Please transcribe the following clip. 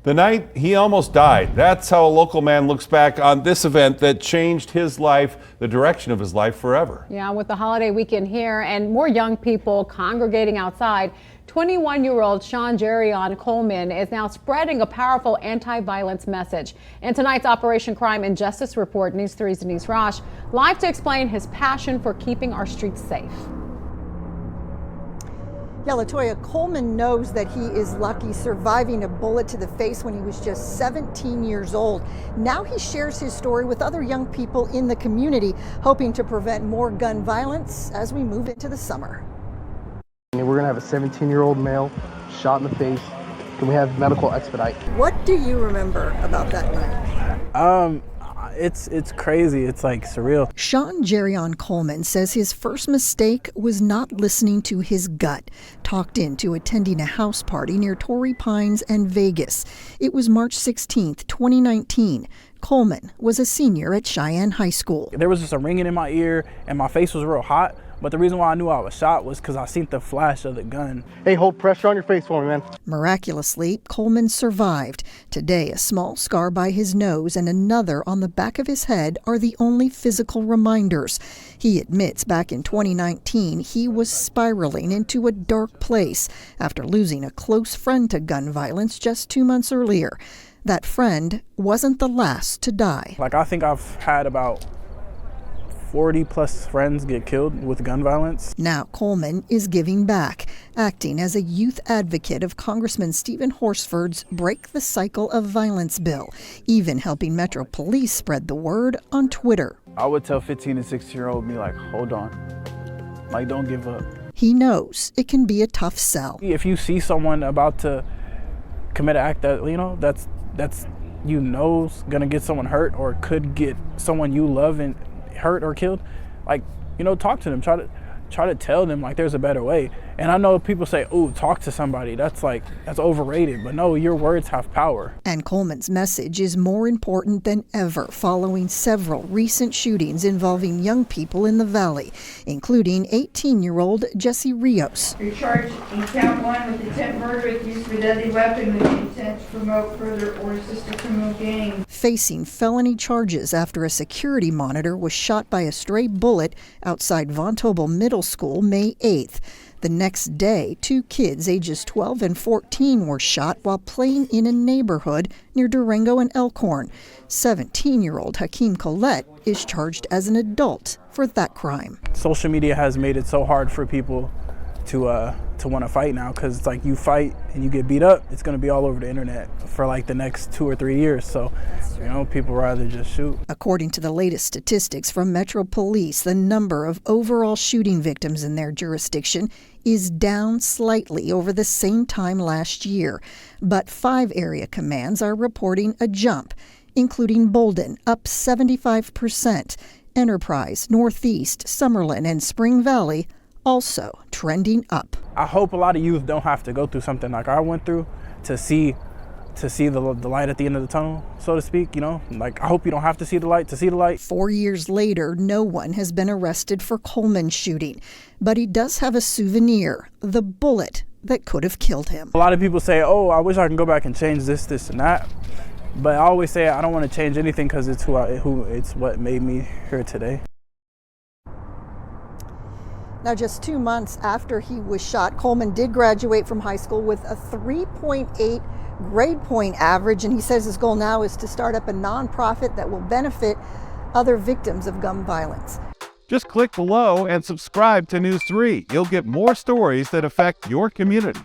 The night he almost died. That's how a local man looks back on this event that changed his life, the direction of his life forever. Yeah, with the holiday weekend here and more young people congregating outside, 21-year-old Jerrion Coleman is now spreading a powerful anti-violence message. In tonight's Operation Crime and Justice Report, News 3's Denise Rosh live to explain his passion for keeping our streets safe. Yeah, LaToya, Coleman knows that he is lucky surviving a bullet to the face when he was just 17 years old. Now he shares his story with other young people in the community, hoping to prevent more gun violence as we move into the summer. We're going to have a 17-year-old male shot in the face. Can we have medical expedite? What do you remember about that night? It's crazy. It's like surreal. Jerrion Coleman says his first mistake was not listening to his gut, talked into attending a house party near Torrey Pines and Vegas. It was March 16th, 2019. Coleman was a senior at Cheyenne High School. There was just a ringing in my ear and my face was real hot. But the reason why I knew I was shot was because I seen the flash of the gun. Hey, hold pressure on your face for me, man. Miraculously, Coleman survived. Today, a small scar by his nose and another on the back of his head are the only physical reminders. He admits back in 2019, he was spiraling into a dark place after losing a close friend to gun violence just 2 months earlier. That friend wasn't the last to die. I think I've had about 40 plus friends get killed with gun violence. Now Coleman is giving back, acting as a youth advocate of Congressman Stephen Horsford's Break the Cycle of Violence bill, even helping Metro Police spread the word on Twitter. I would tell 15 and 16-year-old me, hold on, don't give up. He knows it can be a tough sell. If you see someone about to commit an act that, that's gonna get someone hurt or could get someone you love and hurt or killed, talk to them, try to tell them there's a better way. And I know people say, "Oh, talk to somebody." That's overrated, but no, your words have power. And Coleman's message is more important than ever following several recent shootings involving young people in the valley, including 18-year-old Jesse Rios. You're charged in count 1 with attempt murder with use of a deadly weapon with the intent to promote further or assist a criminal gang. Facing felony charges after a security monitor was shot by a stray bullet outside Von Tobel Middle School May 8th. The next day, 2 kids ages 12 and 14 were shot while playing in a neighborhood near Durango and Elkhorn. 17-year-old Hakeem Collette is charged as an adult for that crime. Social media has made it so hard for people to want to fight now, because it's you fight and you get beat up, it's going to be all over the internet for the next 2 or 3 years. So, people rather just shoot. According to the latest statistics from Metro Police, the number of overall shooting victims in their jurisdiction is down slightly over the same time last year. But 5 area commands are reporting a jump, including Bolden, up 75%, Enterprise, Northeast, Summerlin, and Spring Valley also trending up. I hope a lot of youth don't have to go through something like I went through to see the light at the end of the tunnel, so to speak. I hope you don't have to see the light. 4 years later, no one has been arrested for Coleman's shooting, but he does have a souvenir, the bullet that could have killed him. A lot of people say, "Oh, I wish I can go back and change this, and that." But I always say I don't want to change anything because it's it's what made me here today. Now, just 2 months after he was shot, Coleman did graduate from high school with a 3.8 grade point average, and he says his goal now is to start up a nonprofit that will benefit other victims of gun violence. Just click below and subscribe to News 3. You'll get more stories that affect your community.